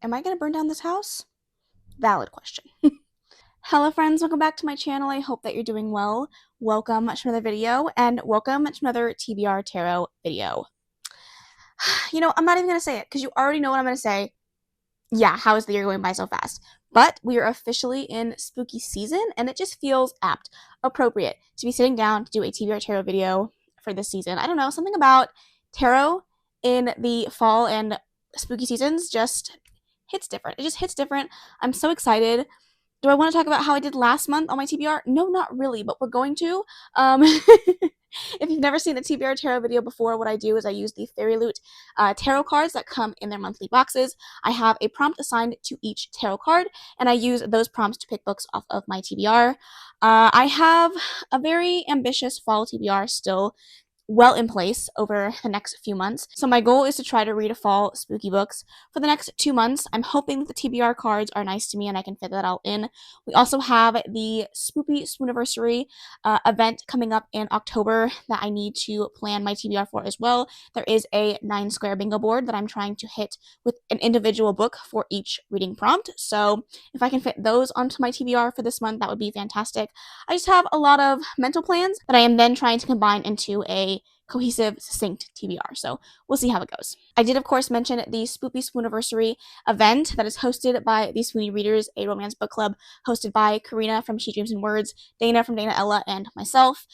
Am I going to burn down this house? Valid question. Hello friends, welcome back to my channel. I hope that you're doing well. Welcome to another video, and welcome to another TBR tarot video. I'm not even going to say it because you already know what I'm going to say. Yeah, how is the year going by so fast? But we are officially in spooky season, and it just feels apt, appropriate to be sitting down to do a TBR tarot video for this season. I don't know, something about tarot in the fall and spooky seasons just hits different. It just hits different. I'm so excited. Do I want to talk about how I did last month on my TBR? No, not really, but we're going to. If you've never seen the TBR tarot video before, what I do is I use the Fairy Loot tarot cards that come in their monthly boxes. I have a prompt assigned to each tarot card, and I use those prompts to pick books off of my TBR. I have a very ambitious fall TBR still well in place over the next few months. So my goal is to try to read a fall spooky books for the next 2 months. I'm hoping that the TBR cards are nice to me and I can fit that all in. We also have the Spoopy Swooniversary event coming up in October that I need to plan my TBR for as well. There is a 9 square bingo board that I'm trying to hit with an individual book for each reading prompt. So if I can fit those onto my TBR for this month, that would be fantastic. I just have a lot of mental plans that I am then trying to combine into a cohesive, succinct TBR. So we'll see how it goes. I did, of course, mention the Spoopy Swooniversary event that is hosted by the Swoony Readers, a romance book club hosted by Karina from She Dreams in Words, Dana from Danaella, and myself.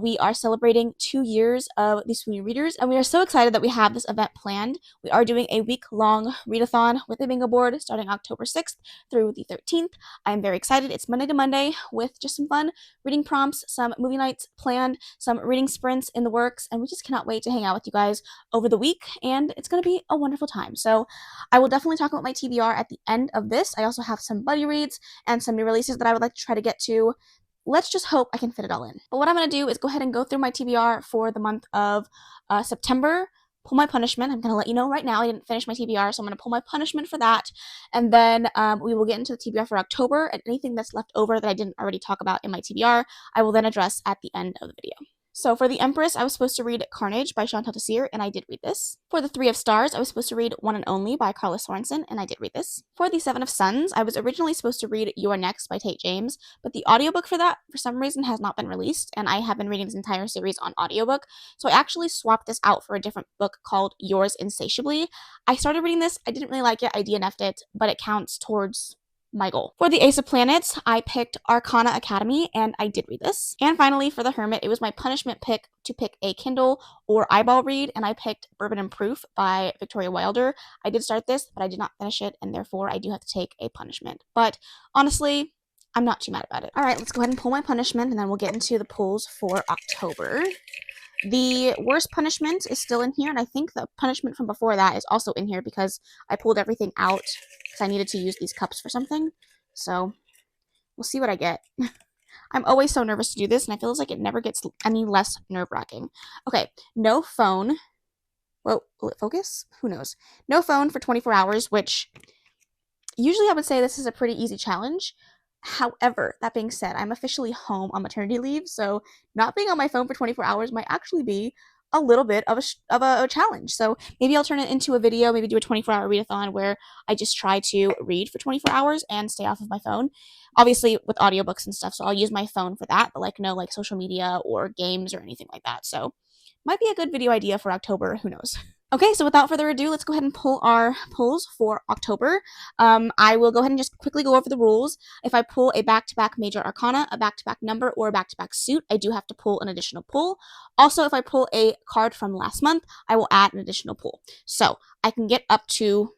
We are celebrating 2 years of the Swoony Readers, and we are so excited that we have this event planned. We are doing a week-long readathon with a bingo board starting October 6th through the 13th. I am very excited. It's Monday to Monday with just some fun reading prompts, some movie nights planned, some reading sprints in the works, and we just cannot wait to hang out with you guys over the week, and it's going to be a wonderful time. So I will definitely talk about my TBR at the end of this. I also have some buddy reads and some new releases that I would like to try to get to. Let's just hope I can fit it all in. But what I'm going to do is go ahead and go through my TBR for the month of September, pull my punishment. I'm going to let you know right now I didn't finish my TBR, so I'm going to pull my punishment for that. And then we will get into the TBR for October, and anything that's left over that I didn't already talk about in my TBR, I will then address at the end of the video. So for the Empress, I was supposed to read Carnage by Chantal Desir, and I did read this. For the Three of Stars, I was supposed to read One and Only by Carla Sorensen, and I did read this. For the Seven of Suns, I was originally supposed to read You're Next by Tate James, but the audiobook for that, for some reason, has not been released, and I have been reading this entire series on audiobook, so I actually swapped this out for a different book called Yours Insatiably. I started reading this, I didn't really like it, I DNF'd it, but it counts towards my goal. For the Ace of Planets, I picked Arcana Academy, and I did read this. And finally, for the Hermit, it was my punishment pick to pick a Kindle or eyeball read, and I picked Bourbon and Proof by Victoria Wilder. I did start this, but I did not finish it, and therefore I do have to take a punishment. But honestly, I'm not too mad about it. All right, let's go ahead and pull my punishment, and then we'll get into the pulls for October. The worst punishment is still in here, and I think the punishment from before that is also in here because I pulled everything out because I needed to use these cups for something. So we'll see what I get. I'm always so nervous to do this, and I feel like it never gets any less nerve-wracking. Okay, no phone. Whoa, will it focus? Who knows? No phone for 24 hours, which usually I would say this is a pretty easy challenge. However, that being said, I'm officially home on maternity leave, so not being on my phone for 24 hours might actually be a little bit of a challenge. So maybe I'll turn it into a video, maybe do a 24-hour readathon where I just try to read for 24 hours and stay off of my phone. Obviously with audiobooks and stuff, so I'll use my phone for that, but no social media or games or anything like that. So might be a good video idea for October, who knows. Okay, so without further ado, let's go ahead and pull our pulls for October. I will go ahead and just quickly go over the rules. If I pull a back-to-back major arcana, a back-to-back number, or a back-to-back suit, I do have to pull an additional pull. Also, if I pull a card from last month, I will add an additional pull. So I can get up to,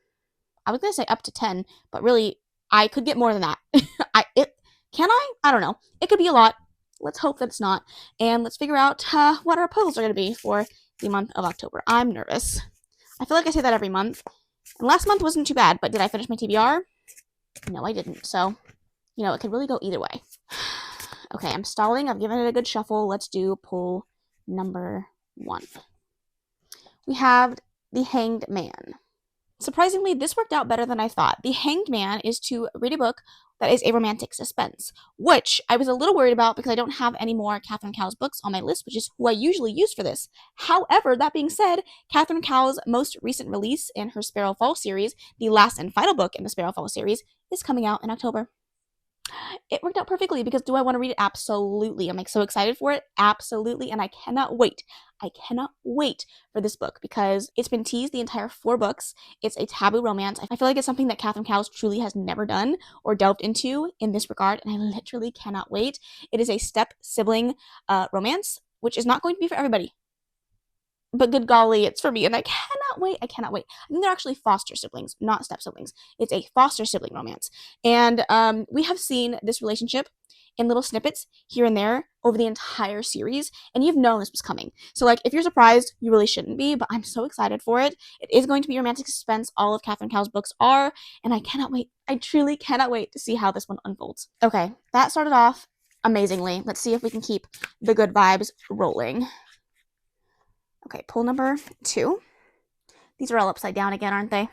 I was going to say up to 10, but really, I could get more than that. Can I? I don't know. It could be a lot. Let's hope that it's not. And let's figure out what our pulls are going to be for the month of October. I'm nervous. I feel like I say that every month. And last month wasn't too bad, but did I finish my TBR? No, I didn't. So, it could really go either way. Okay, I'm stalling. I've given it a good shuffle. Let's do pull number 1. We have the Hanged Man. Surprisingly, this worked out better than I thought. The Hanged Man is to read a book that is a romantic suspense, which I was a little worried about because I don't have any more Catherine Cowles books on my list, which is who I usually use for this. However, that being said, Catherine Cowles' most recent release in her Sparrow Fall series, the last and final book in the Sparrow Fall series, is coming out in October. It worked out perfectly because do I want to read it? Absolutely. I'm like so excited for it. Absolutely. And I cannot wait. I cannot wait for this book because it's been teased the entire 4 books. It's a taboo romance. I feel like it's something that Catherine Cowles truly has never done or delved into in this regard. And I literally cannot wait. It is a step sibling romance, which is not going to be for everybody. But good golly, it's for me, and I cannot wait. I cannot wait. I think they're actually foster siblings, not step siblings. It's a foster sibling romance, and we have seen this relationship in little snippets here and there over the entire series, and you've known this was coming. So, like, if you're surprised, you really shouldn't be. But I'm so excited for it. It is going to be romantic suspense. All of Catherine Cowles' books are, and I cannot wait. I truly cannot wait to see how this one unfolds. Okay, that started off amazingly. Let's see if we can keep the good vibes rolling. Okay, pull number 2. These are all upside down again, aren't they?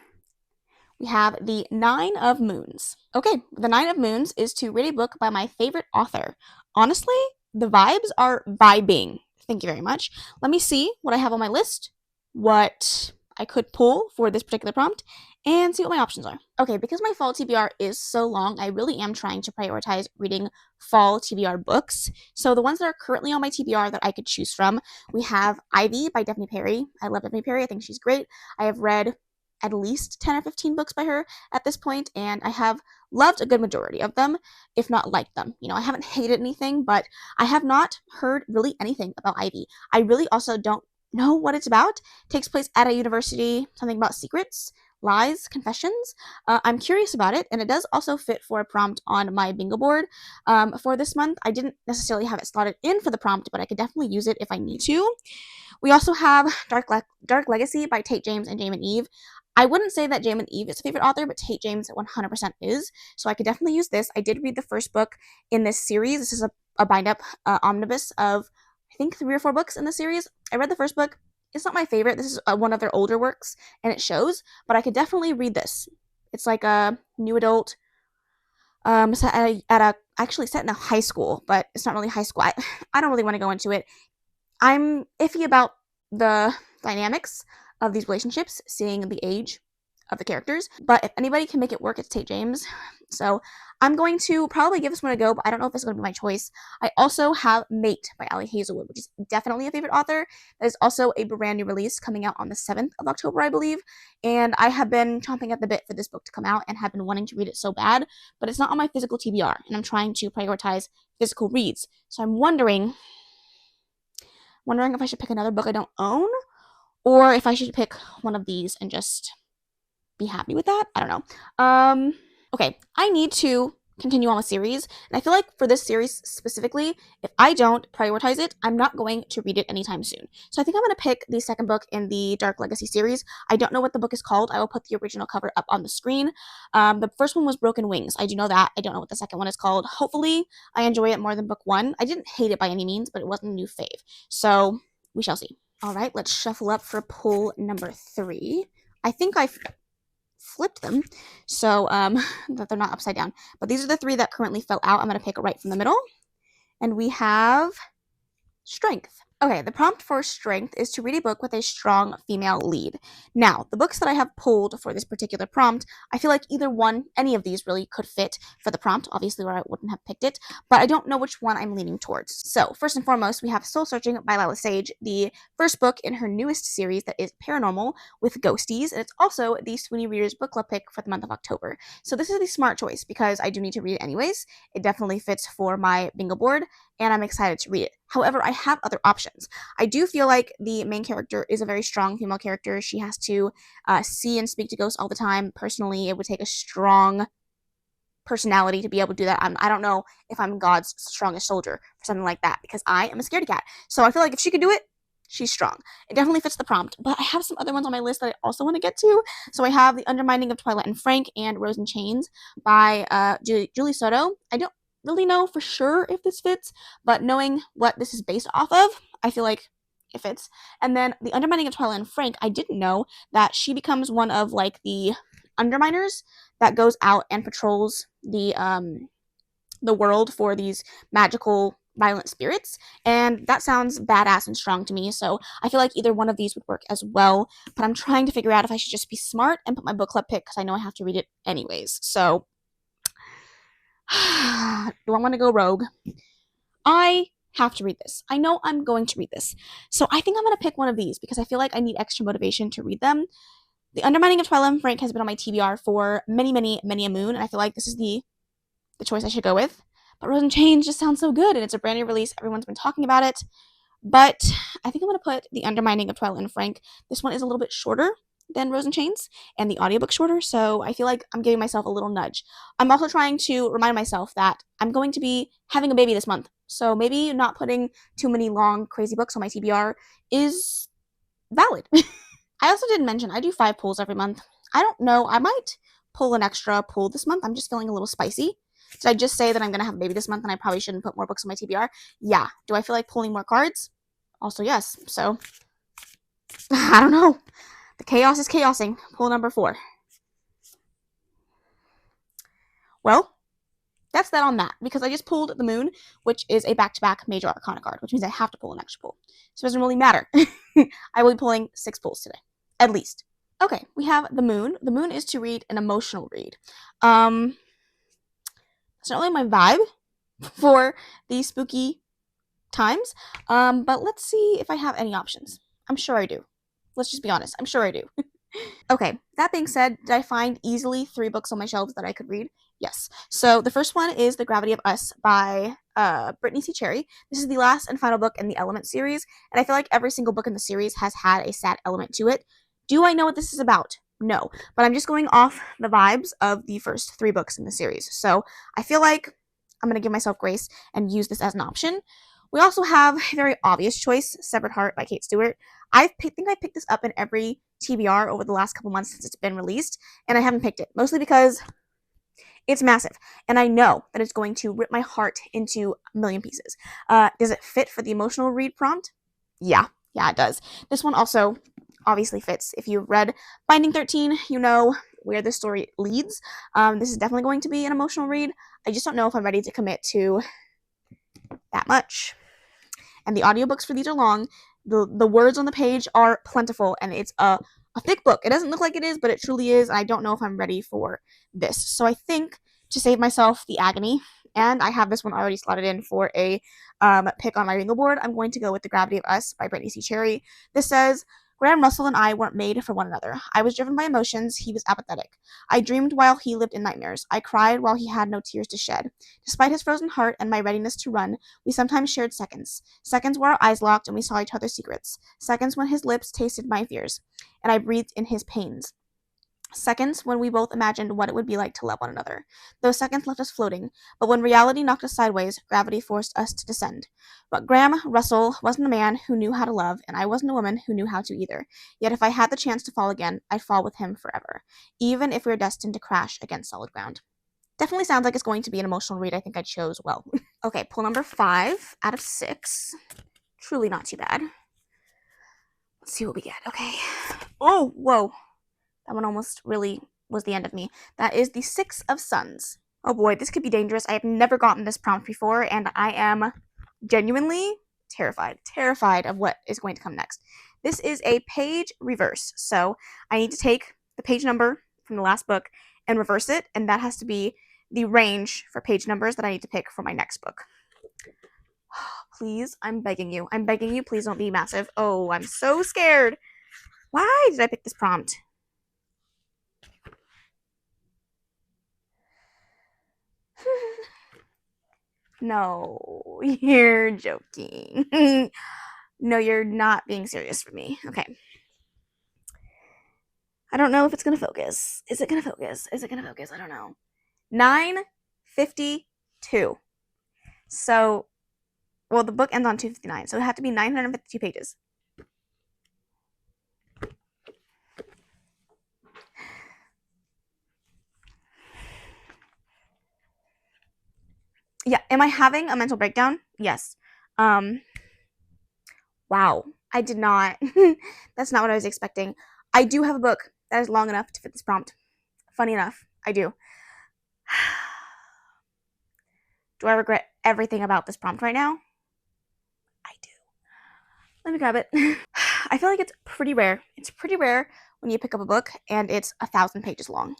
We have the 9 of Moons. Okay, the 9 of Moons is to read a book by my favorite author. Honestly, the vibes are vibing. Thank you very much. Let me see what I have on my list, what I could pull for this particular prompt, and see what my options are. Okay, because my fall TBR is so long, I really am trying to prioritize reading fall TBR books. So the ones that are currently on my TBR that I could choose from, we have Ivy by Daphne Perry. I love Daphne Perry. I think she's great. I have read at least 10 or 15 books by her at this point, and I have loved a good majority of them, if not liked them. You know, I haven't hated anything, but I have not heard really anything about Ivy. I really also don't know what it's about. It takes place at a university, something about secrets, lies, confessions. I'm curious about it, and it does also fit for a prompt on my bingo board for this month. I didn't necessarily have it slotted in for the prompt, but I could definitely use it if I need to. We also have Dark Legacy by Tate James and Jamin Eve. I wouldn't say that Jamin Eve is a favorite author, but Tate James 100% is, so I could definitely use this. I did read the first book in this series. This is a bind-up omnibus of, I think, 3 or 4 books in the series. I read the first book. It's not my favorite. This is one of their older works, and it shows, but I could definitely read this. It's like a new adult, set actually set in a high school, but it's not really high school. I don't really want to go into it. I'm iffy about the dynamics of these relationships, seeing the age of the characters, but if anybody can make it work, it's Tate James. So I'm going to probably give this one a go, but I don't know if it's going to be my choice. I also have Mate by Ali Hazelwood, which is definitely a favorite author. That is also a brand new release coming out on the 7th of October, I believe, and I have been chomping at the bit for this book to come out and have been wanting to read it so bad, but it's not on my physical TBR, and I'm trying to prioritize physical reads. So I'm wondering if I should pick another book I don't own, or if I should pick one of these and just be happy with that. I don't know. Okay, I need to continue on with series, and I feel like for this series specifically, if I don't prioritize it, I'm not going to read it anytime soon. So I think I'm going to pick the second book in the Dark Legacy series. I don't know what the book is called. I will put the original cover up on the screen. The first one was Broken Wings. I do know that. I don't know what the second one is called. Hopefully, I enjoy it more than book 1. I didn't hate it by any means, but it wasn't a new fave. So we shall see. All right, let's shuffle up for pull number 3. I think I flipped them so that they're not upside down, but these are the 3 that currently fell out. I'm going to pick it right from the middle, and we have Strength. Okay, the prompt for Strength is to read a book with a strong female lead. Now, the books that I have pulled for this particular prompt, I feel like any of these really could fit for the prompt, obviously, or I wouldn't have picked it, but I don't know which one I'm leaning towards. So, first and foremost, we have Soul Searching by Lila Sage, the first book in her newest series that is paranormal with ghosties, and it's also the Swoony Readers book club pick for the month of October. So this is the smart choice because I do need to read it anyways. It definitely fits for my bingo board, and I'm excited to read it. However, I have other options. I do feel like the main character is a very strong female character. She has to see and speak to ghosts all the time. Personally, it would take a strong personality to be able to do that. I don't know if I'm God's strongest soldier or something like that, because I am a scaredy cat. So I feel like if she could do it, she's strong. It definitely fits the prompt, but I have some other ones on my list that I also want to get to. So I have The Undermining of Twilight and Frank and Rose in Chains by Julie Soto. I don't really know for sure if this fits, but knowing what this is based off of, I feel like It fits. And then the Undermining of Twyla and Frank, I didn't know that she becomes one of like the underminers that goes out and patrols the world for these magical violent spirits, and that sounds badass and strong to me, so I feel like either one of these would work as well, but I'm trying to figure out if I should just be smart and put my book club pick because I know I have to read it anyways. So do I want to go rogue? I have to read this. I know I'm going to read this, so I think I'm going to pick one of these because I feel like I need extra motivation to read them. The Undermining of Twyla and Frank has been on my TBR for many a moon, and I feel like this is the choice I should go with. But Rose and Chains just sounds so good, and it's a brand new release. Everyone's been talking about it. But I think I'm going to put The Undermining of Twyla and Frank. This one is a little bit shorter than Rose and Chains, and the audiobook shorter, so I feel like I'm giving myself a little nudge. I'm also trying to remind myself that I'm going to be having a baby this month, so maybe not putting too many long, crazy books on my TBR is valid. I also didn't mention I do 5 pulls every month. I don't know, I might pull an extra pull this month. I'm just feeling a little spicy. Did I just say that I'm going to have a baby this month and I probably shouldn't put more books on my TBR? Yeah. Do I feel like pulling more cards? Also, yes. So, I don't know. The chaos is chaosing. Pull number 4. Well, that's that on that, because I just pulled the Moon, which is a back-to-back Major Arcana card, which means I have to pull an extra pull. So it doesn't really matter. I will be pulling 6 pulls today. At least. Okay, we have the Moon. The Moon is to read an emotional read. It's not really my vibe for these spooky times, but let's see if I have any options. I'm sure I do. Let's just be honest. I'm sure I do. Okay, that being said, did I find easily 3 books on my shelves that I could read? Yes. So the first one is The Gravity of Us by Brittany C. Cherry. This is the last and final book in the Element series, and I feel like every single book in the series has had a sad element to it. Do I know what this is about? No, but I'm just going off the vibes of the first 3 books in the series. So I feel like I'm going to give myself grace and use this as an option. We also have a very obvious choice, Severed Heart by Kate Stewart. I think I picked this up in every TBR over the last couple months since it's been released, and I haven't picked it, mostly because it's massive, and I know that it's going to rip my heart into a million pieces. Does it fit for the emotional read prompt? Yeah, it does. This one also obviously fits. If you've read Binding 13, you know where the story leads. This is definitely going to be an emotional read. I just don't know if I'm ready to commit to that much. And the audiobooks for these are long. The words on the page are plentiful, and it's a thick book. It doesn't look like it is, but it truly is. I don't know if I'm ready for this. So I think to save myself the agony, and I have this one already slotted in for a pick on my bingo board, I'm going to go with The Gravity of Us by Brittany C. Cherry. This says, Graham Russell and I weren't made for one another. I was driven by emotions. He was apathetic. I dreamed while he lived in nightmares. I cried while he had no tears to shed. Despite his frozen heart and my readiness to run, we sometimes shared seconds. Seconds where our eyes locked and we saw each other's secrets. Seconds when his lips tasted my fears, and I breathed in his pains. Seconds when we both imagined what it would be like to love one another. Those seconds left us floating, but when reality knocked us sideways, gravity forced us to descend. But Graham Russell wasn't a man who knew how to love, and I wasn't a woman who knew how to either. Yet if I had the chance to fall again, I'd fall with him forever, even if we were destined to crash against solid ground. Definitely sounds like it's going to be an emotional read. I think I chose well. Okay, pull number 5 out of 6. Truly not too bad. Let's see what we get. Okay. Oh, whoa. That one almost really was the end of me. That is the 6 of Suns. Oh boy, this could be dangerous. I have never gotten this prompt before, and I am genuinely terrified of what is going to come next. This is a page reverse, so I need to take the page number from the last book and reverse it, and that has to be the range for page numbers that I need to pick for my next book. Please, I'm begging you, please don't be massive. Oh, I'm so scared. Why did I pick this prompt? No, you're joking. No, you're not being serious for me. Okay. I don't know if it's going to focus. Is it going to focus? I don't know. 952. So, well, the book ends on 259, so it had to be 952 pages. Yeah, am I having a mental breakdown? Yes. Wow. I did not. That's not what I was expecting. I do have a book that is long enough to fit this prompt. Funny enough, I do. Do I regret everything about this prompt right now? I do. Let me grab it. I feel like it's pretty rare. It's pretty rare when you pick up a book and it's 1,000 pages long.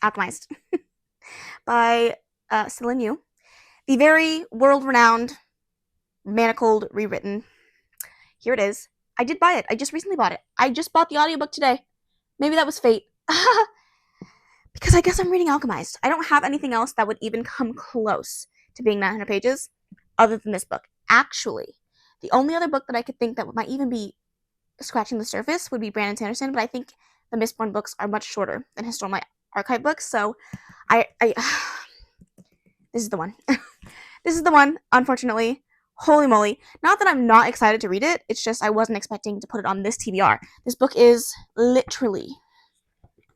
Alchemized by Celine Yu. The very world-renowned, manacled, rewritten. Here it is. I did buy it. I just recently bought it. I just bought the audiobook today. Maybe that was fate. Because I guess I'm reading Alchemized. I don't have anything else that would even come close to being 900 pages other than this book. Actually, the only other book that I could think that might even be scratching the surface would be Brandon Sanderson, but I think the Mistborn books are much shorter than Historical Archive books, so I this is the one. This is the one, unfortunately. Holy moly. Not that I'm not excited to read it, it's just I wasn't expecting to put it on this TBR. This book is literally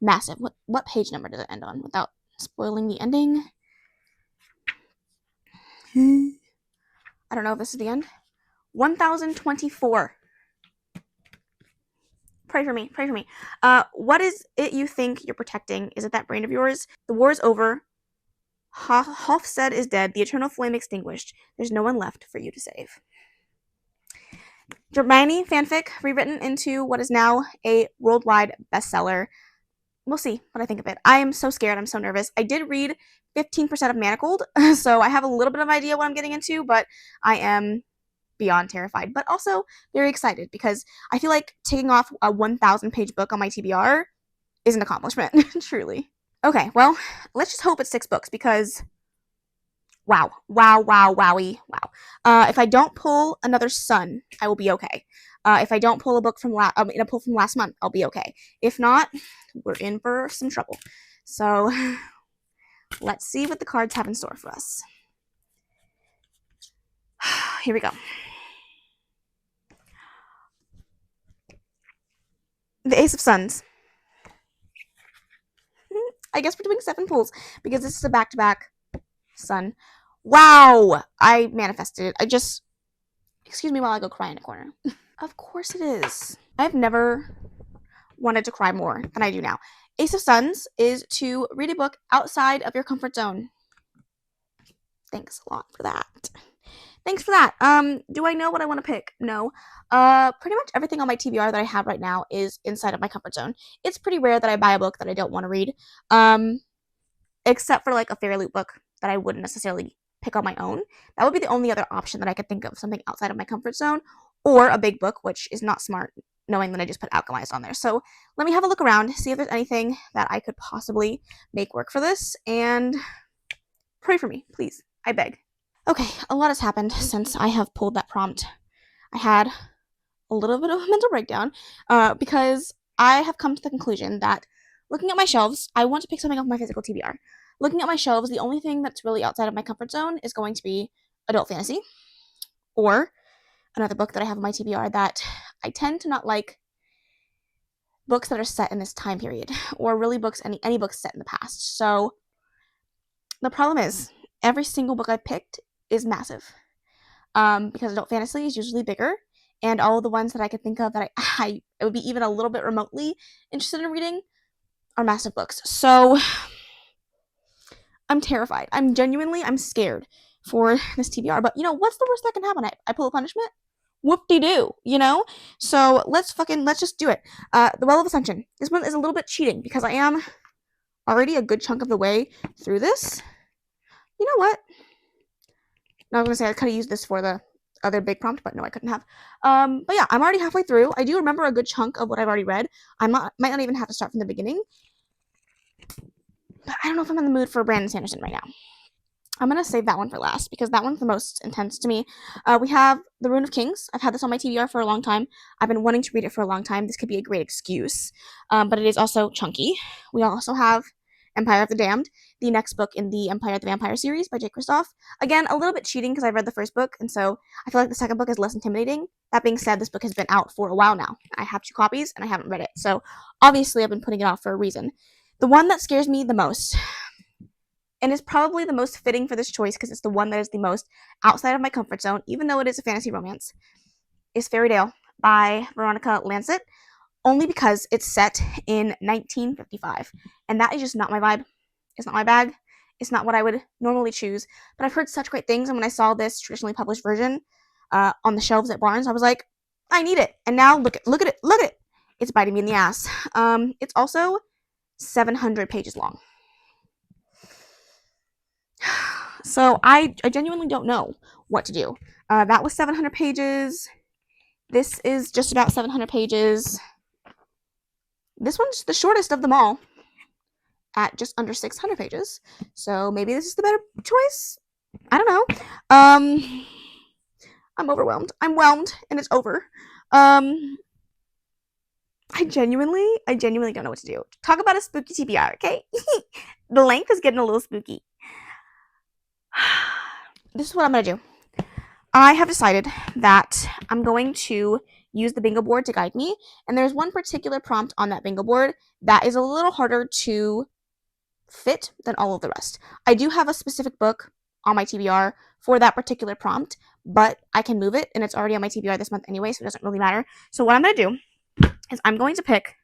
massive. What page number does it end on without spoiling the ending? I don't know if this is the end. 1024. Pray for me. Pray for me. What is it you think you're protecting? Is it that brain of yours? The war is over. Hofstede is dead. The eternal flame extinguished. There's no one left for you to save. Hermione fanfic rewritten into what is now a worldwide bestseller. We'll see what I think of it. I am so scared. I'm so nervous. I did read 15% of Manacled, so I have a little bit of idea what I'm getting into, but I am beyond terrified, but also very excited because I feel like taking off a 1,000 page book on my TBR is an accomplishment, truly. Okay, well, let's just hope it's 6 books because wow. If I don't pull another Sun, I will be okay. If I don't pull a book from last month, I'll be okay. If not, we're in for some trouble. So let's see what the cards have in store for us. Here we go. The Ace of Suns. I guess we're doing 7 pulls because this is a back-to-back Sun. Wow! I manifested it. Excuse me while I go cry in a corner. Of course it is. I've never wanted to cry more than I do now. Ace of Suns is to read a book outside of your comfort zone. Thanks a lot for that. Thanks for that. Do I know what I want to pick? No. Pretty much everything on my TBR that I have right now is inside of my comfort zone. It's pretty rare that I buy a book that I don't want to read. Except for like a fairy loot book that I wouldn't necessarily pick on my own. That would be the only other option that I could think of, something outside of my comfort zone, or a big book, which is not smart knowing that I just put Alchemized on there. So let me have a look around, see if there's anything that I could possibly make work for this, and pray for me, please. I beg. Okay, a lot has happened since I have pulled that prompt. I had a little bit of a mental breakdown because I have come to the conclusion that looking at my shelves, I want to pick something off my physical TBR. Looking at my shelves, the only thing that's really outside of my comfort zone is going to be adult fantasy or another book that I have on my TBR that I tend to not like books that are set in this time period or really books, any books set in the past. So the problem is every single book I picked is massive because adult fantasy is usually bigger, and all of the ones that I could think of that I would be even a little bit remotely interested in reading are massive books. So I'm terrified. I'm scared for this TBR. But, what's the worst that can happen? I pull a punishment? Whoop-de-doo, So let's just do it. The Well of Ascension. This one is a little bit cheating because I am already a good chunk of the way through this. You know what? No, I was going to say I could have used this for the other big prompt, but no, I couldn't have. But yeah, I'm already halfway through. I do remember a good chunk of what I've already read. I might not even have to start from the beginning. But I don't know if I'm in the mood for Brandon Sanderson right now. I'm going to save that one for last because that one's the most intense to me. We have The Rune of Kings. I've had this on my TBR for a long time. I've been wanting to read it for a long time. This could be a great excuse, but it is also chunky. We also have Empire of the Damned, the next book in the Empire of the Vampire series by Jake Kristoff. Again, a little bit cheating because I've read the first book, and so I feel like the second book is less intimidating. That being said, this book has been out for a while now. I have 2 copies, and I haven't read it, so obviously I've been putting it off for a reason. The one that scares me the most, and is probably the most fitting for this choice because it's the one that is the most outside of my comfort zone, even though it is a fantasy romance, is Fairy Tale by Veronica Lancet, only because it's set in 1955, and that is just not my vibe. It's not my bag. It's not what I would normally choose, but I've heard such great things, and when I saw this traditionally published version on the shelves at Barnes, I was like, I need it. And now look at it. It's biting me in the ass. It's also 700 pages long. So I genuinely don't know what to do. That was 700 pages. This is just about 700 pages. This one's the shortest of them all at just under 600 pages. So maybe this is the better choice. I don't know. I'm overwhelmed. I'm whelmed, and it's over. I genuinely don't know what to do. Talk about a spooky TBR, okay? The length is getting a little spooky. This is what I'm going to do. I have decided that I'm going to use the bingo board to guide me, and there's one particular prompt on that bingo board that is a little harder to fit than all of the rest. I do have a specific book on my TBR for that particular prompt, but I can move it, and it's already on my TBR this month anyway, so it doesn't really matter. So what I'm going to do is I'm going to pick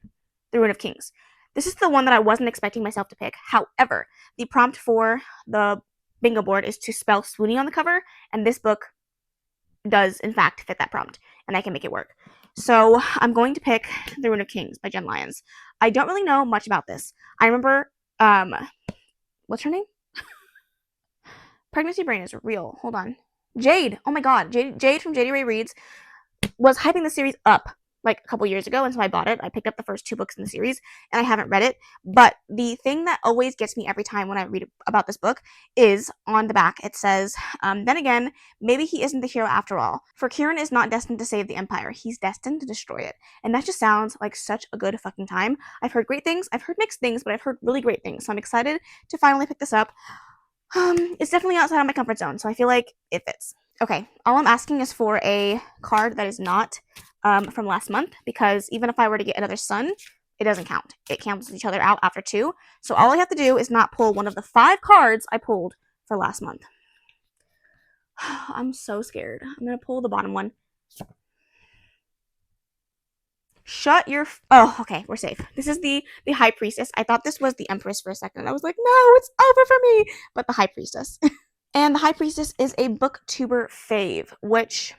The Rune of Kings. This is the one that I wasn't expecting myself to pick. However, the prompt for the bingo board is to spell Swoony on the cover, and this book does, in fact, fit that prompt, and I can make it work. So I'm going to pick The Rune of Kings by Jen Lyons. I don't really know much about this. I remember, what's her name? Pregnancy brain is real. Hold on. Jade. Oh my god. Jade from Readathon was hyping the series up like a couple years ago, and so I bought it. I picked up the first 2 books in the series, and I haven't read it. But the thing that always gets me every time when I read about this book is on the back. It says, then again, maybe he isn't the hero after all. For Kieran is not destined to save the Empire. He's destined to destroy it. And that just sounds like such a good fucking time. I've heard great things. I've heard mixed things, but I've heard really great things. So I'm excited to finally pick this up. It's definitely outside of my comfort zone, so I feel like it fits. Okay, all I'm asking is for a card that is not from last month, because even if I were to get another sun, it doesn't count. It cancels each other out after 2. So all I have to do is not pull one of the 5 cards I pulled for last month. I'm so scared. I'm going to pull the bottom one. Shut your... Oh, okay, we're safe. This is the High Priestess. I thought this was the Empress for a second. I was like, no, it's over for me. But the High Priestess. And the High Priestess is a Booktuber fave, which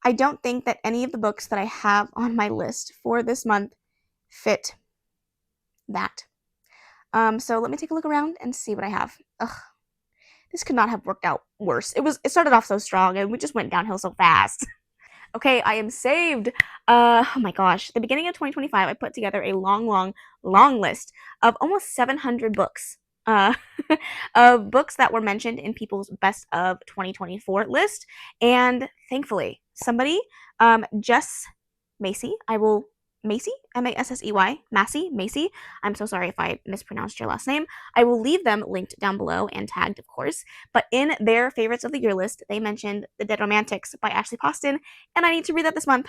I don't think that any of the books that I have on my list for this month fit that. So let me take a look around and see what I have. Ugh. This could not have worked out worse. It started off so strong, and we just went downhill so fast. Okay, I am saved. Oh my gosh. At the beginning of 2025, I put together a long list of almost 700 books. Of books that were mentioned in people's best of 2024 list. And thankfully, somebody, Jess Macy, Macy, M-A-S-S-E-Y, Macy, I'm so sorry if I mispronounced your last name. I will leave them linked down below and tagged, of course. But in their favorites of the year list, they mentioned The Dead Romantics by Ashley Poston, and I need to read that this month.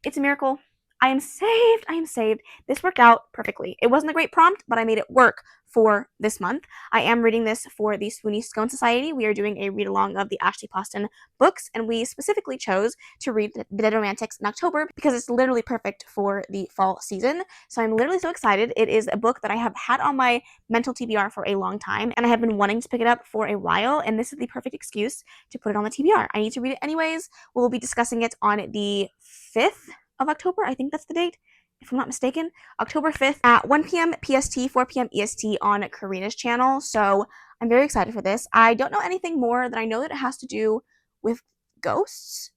It's a miracle. I am saved. This worked out perfectly. It wasn't a great prompt, but I made it work for this month. I am reading this for the Swoony Scone Society. We are doing a read-along of the Ashley Poston books, and we specifically chose to read The Dead Romantics in October because it's literally perfect for the fall season. So I'm literally so excited. It is a book that I have had on my mental TBR for a long time, and I have been wanting to pick it up for a while, and this is the perfect excuse to put it on the TBR. I need to read it anyways. We'll be discussing it on the 5th of October. I think that's the date, if I'm not mistaken. October 5th at 1 p.m. PST, 4 p.m. EST on Karina's channel. So I'm very excited for this. I don't know anything more than I know that it has to do with ghosts.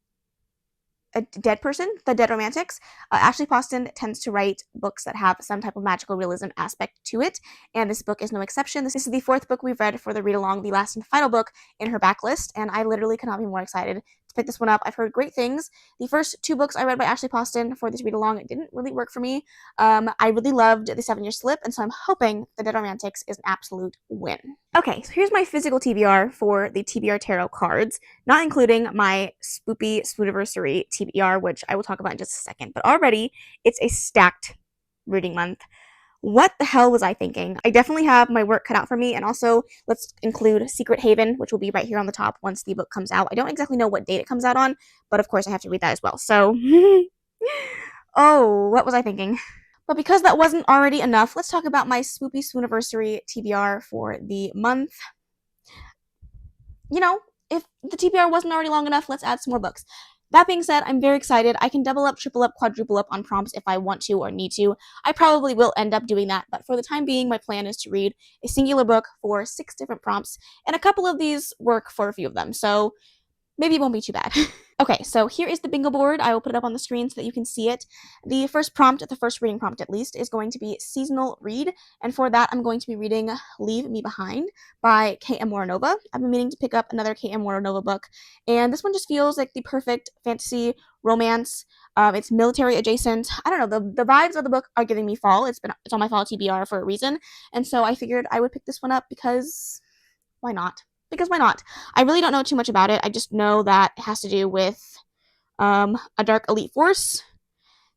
A dead person, The Dead Romantics. Ashley Poston tends to write books that have some type of magical realism aspect to it, and this book is no exception. This is the 4th book we've read for the read-along, the last and final book in her backlist, and I literally could not be more excited to pick this one up. I've heard great things. The first 2 books I read by Ashley Poston for this read-along, it didn't really work for me. I really loved The 7-Year Slip, and so I'm hoping The Dead Romantics is an absolute win. Okay, so here's my physical TBR for the TBR Tarot cards, not including my spoopy Swooniversary TBR, which I will talk about in just a second. But already, it's a stacked reading month. What the hell was I thinking? I definitely have my work cut out for me, and also let's include Secret Haven, which will be right here on the top once the book comes out. I don't exactly know what date it comes out on, but of course I have to read that as well. So, oh, what was I thinking? But because that wasn't already enough, let's talk about my Swoopy Swooniversary TBR for the month. You know, if the TBR wasn't already long enough, let's add some more books. That being said, I'm very excited. I can double up, triple up, quadruple up on prompts if I want to or need to. I probably will end up doing that, but for the time being, my plan is to read a singular book for 6 different prompts, and a couple of these work for a few of them, so maybe it won't be too bad. Okay, so here is the bingo board. I will put it up on the screen so that you can see it. The first prompt, the first reading prompt at least, is going to be seasonal read, and for that I'm going to be reading Leave Me Behind by K.M. Moronova. I've been meaning to pick up another K.M. Moronova book, and this one just feels like the perfect fantasy romance. It's military adjacent. I don't know, the vibes of the book are giving me fall. It's on my fall TBR for a reason, and so I figured I would pick this one up because why not? Because why not? I really don't know too much about it. I just know that it has to do with a dark elite force,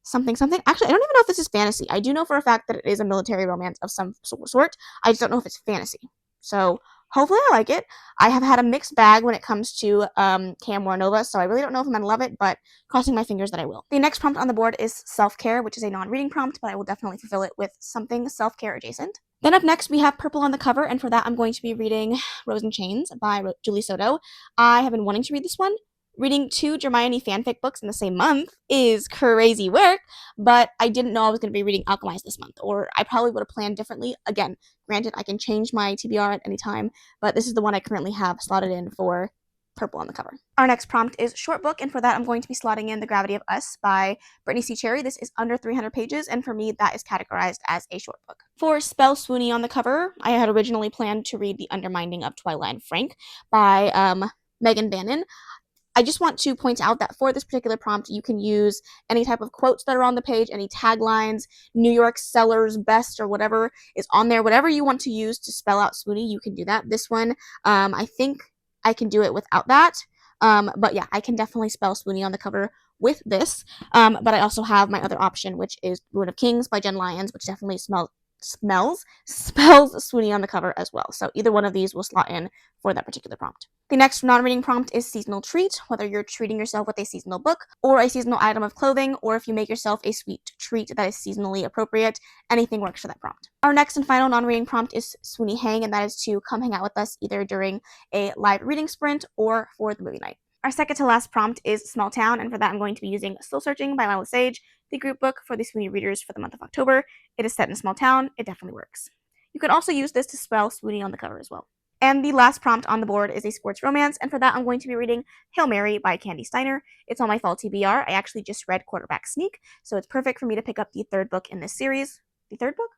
something something. Actually, I don't even know if this is fantasy. I do know for a fact that it is a military romance of some sort. I just don't know if it's fantasy. So hopefully I like it. I have had a mixed bag when it comes to Cam Moronova, so I really don't know if I'm going to love it, but crossing my fingers that I will. The next prompt on the board is self-care, which is a non-reading prompt, but I will definitely fulfill it with something self-care adjacent. Then up next, we have Purple on the Cover, and for that, I'm going to be reading Rose and Chains by Julie Soto. I have been wanting to read this one. Reading 2 Hermione fanfic books in the same month is crazy work, but I didn't know I was going to be reading Alchemized this month, or I probably would have planned differently. Again, granted, I can change my TBR at any time, but this is the one I currently have slotted in for Purple on the Cover. Our next prompt is short book, and for that I'm going to be slotting in The Gravity of Us by Brittany C. Cherry. This is under 300 pages, and for me that is categorized as a short book. For Spell Swoony on the Cover, I had originally planned to read The Undermining of Twilight and Frank by Megan Bannon. I just want to point out that for this particular prompt, you can use any type of quotes that are on the page, any taglines, New York Seller's Best, or whatever is on there. Whatever you want to use to spell out Swoony, you can do that. This one, I think I can do it without that. But yeah, I can definitely spell Swoony on the cover with this. But I also have my other option, which is Ruin of Kings by Jen Lyons, which definitely spells Swoony on the cover as well. So either one of these will slot in for that particular prompt. The next non-reading prompt is seasonal treat, whether you're treating yourself with a seasonal book or a seasonal item of clothing, or if you make yourself a sweet treat that is seasonally appropriate, anything works for that prompt. Our next and final non-reading prompt is Swoony Hang, and that is to come hang out with us either during a live reading sprint or for the movie night. Our second to last prompt is Small Town, and for that I'm going to be using Soul Searching by Lila Sage, the group book for the Swoony Readers for the month of October. It is set in a small town. It definitely works. You can also use this to spell Swoony on the cover as well. And the last prompt on the board is a sports romance, and for that I'm going to be reading Hail Mary by Candy Steiner. It's on my fall TBR. I actually just read Quarterback Sneak, so it's perfect for me to pick up the third book in this series. The third book?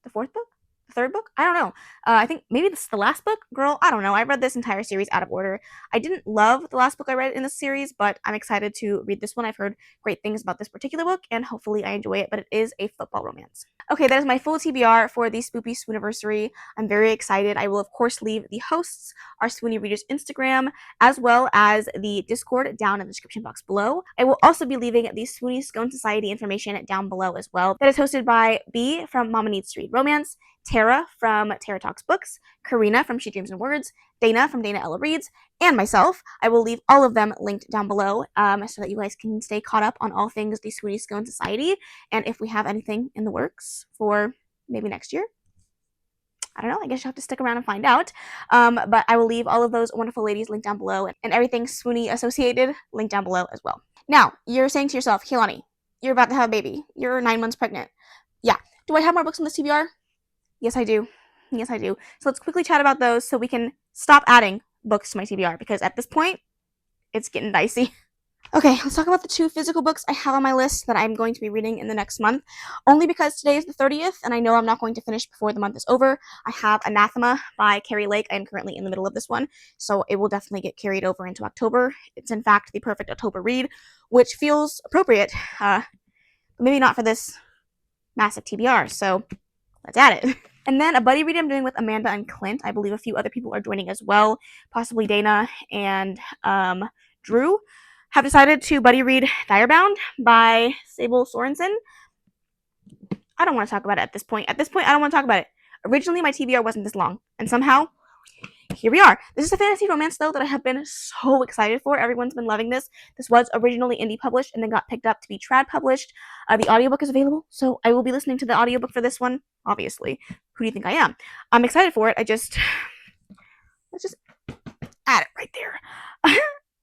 The fourth book? Third book? I don't know. I think maybe this is the last book? Girl, I don't know. I read this entire series out of order. I didn't love the last book I read in this series, but I'm excited to read this one. I've heard great things about this particular book, and hopefully I enjoy it, but it is a football romance. Okay, that is my full TBR for the Spoopy Swooniversary. I'm very excited. I will, of course, leave the hosts, our Swoony Readers Instagram, as well as the Discord down in the description box below. I will also be leaving the Swoony Scone Society information down below as well. That is hosted by B from Mama Needs to Read Romance, Tara from Tara Talks Books, Karina from She Dreams in Words, Dana from Danaellareads, and myself. I will leave all of them linked down below so that you guys can stay caught up on all things the Swoony Scone Society, and if we have anything in the works for maybe next year. I don't know, I guess you'll have to stick around and find out. But I will leave all of those wonderful ladies linked down below, and everything Swoony associated linked down below as well. Now, you're saying to yourself, Kaylani, you're about to have a baby. You're 9 months pregnant. Yeah. Do I have more books on this TBR? Yes, I do. Yes, I do. So let's quickly chat about those so we can stop adding books to my TBR, because at this point, it's getting dicey. Okay, let's talk about the 2 physical books I have on my list that I'm going to be reading in the next month. Only because today is the 30th, and I know I'm not going to finish before the month is over. I have Anathema by Carrie Lake. I am currently in the middle of this one, so it will definitely get carried over into October. It's in fact the perfect October read, which feels appropriate, but maybe not for this massive TBR, so let's add it. And then a buddy read I'm doing with Amanda and Clint. I believe a few other people are joining as well, possibly Dana and Drew. Have decided to buddy read Direbound by Sable Sorensen. I don't want to talk about it at this point. At this point, I don't want to talk about it. Originally, my TBR wasn't this long, and somehow, here we are. This is a fantasy romance, though, that I have been so excited for. Everyone's been loving this. This was originally indie published and then got picked up to be trad published. The audiobook is available, so I will be listening to the audiobook for this one, obviously. Who do you think I am? I'm excited for it. Let's just add it right there.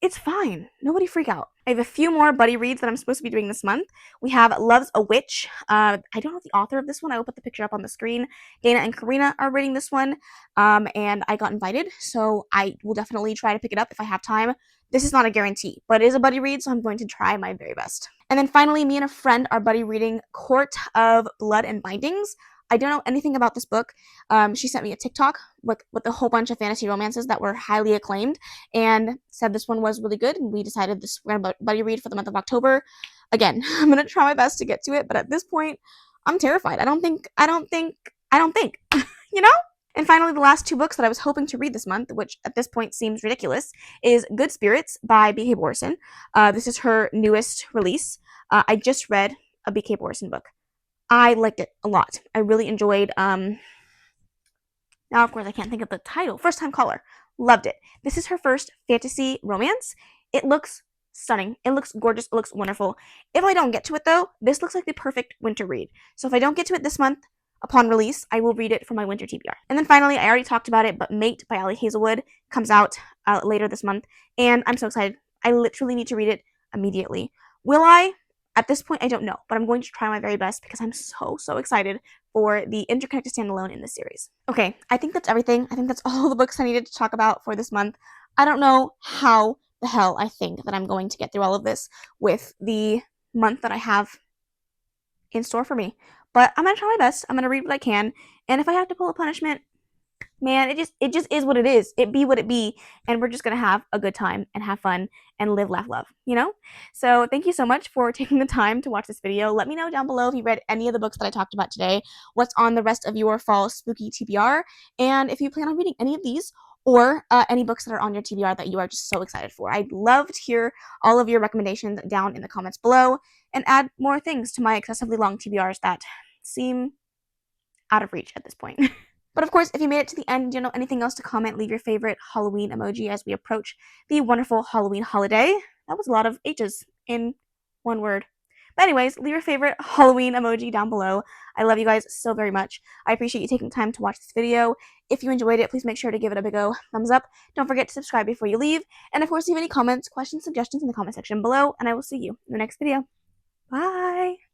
It's fine. Nobody freak out. I have a few more buddy reads that I'm supposed to be doing this month. We have Love's a Witch. I don't know the author of this one. I will put the picture up on the screen. Dana and Karina are reading this one, and I got invited, so I will definitely try to pick it up if I have time. This is not a guarantee, but it is a buddy read, so I'm going to try my very best. And then finally, me and a friend are buddy reading Court of Blood and Bindings. I don't know anything about this book. She sent me a TikTok with a whole bunch of fantasy romances that were highly acclaimed and said this one was really good, and we decided we're going to buddy read for the month of October. Again, I'm going to try my best to get to it, but at this point, I'm terrified. I don't think, you know? And finally, the last two books that I was hoping to read this month, which at this point seems ridiculous, is Good Spirits by B.K. Borison. This is her newest release. I just read a B.K. Borison book. I liked it a lot. I really enjoyed, now of course I can't think of the title, First Time Caller. Loved it. This is her first fantasy romance. It looks stunning. It looks gorgeous. It looks wonderful. If I don't get to it though, this looks like the perfect winter read. So if I don't get to it this month, upon release, I will read it for my winter TBR. And then finally, I already talked about it, but Mate by Ali Hazelwood comes out later this month, and I'm so excited. I literally need to read it immediately. Will I? At this point, I don't know, but I'm going to try my very best because I'm so excited for the interconnected standalone in this series. Okay, I think that's everything. I think that's all the books I needed to talk about for this month. I don't know how the hell I think that I'm going to get through all of this with the month that I have in store for me. But I'm going to try my best. I'm going to read what I can, and if I have to pull a punishment, man, it just is what it is. It be what it be, and we're just gonna have a good time and have fun and live, laugh, love, you know? So thank you so much for taking the time to watch this video. Let me know down below if you read any of the books that I talked about today, what's on the rest of your fall spooky TBR, and if you plan on reading any of these or any books that are on your TBR that you are just so excited for. I'd love to hear all of your recommendations down in the comments below and add more things to my excessively long TBRs that seem out of reach at this point. But of course, if you made it to the end and you don't know anything else to comment, leave your favorite Halloween emoji as we approach the wonderful Halloween holiday. That was a lot of H's in one word. But anyways, leave your favorite Halloween emoji down below. I love you guys so very much. I appreciate you taking time to watch this video. If you enjoyed it, please make sure to give it a big thumbs up. Don't forget to subscribe before you leave. And of course, leave any comments, questions, suggestions in the comment section below. And I will see you in the next video. Bye!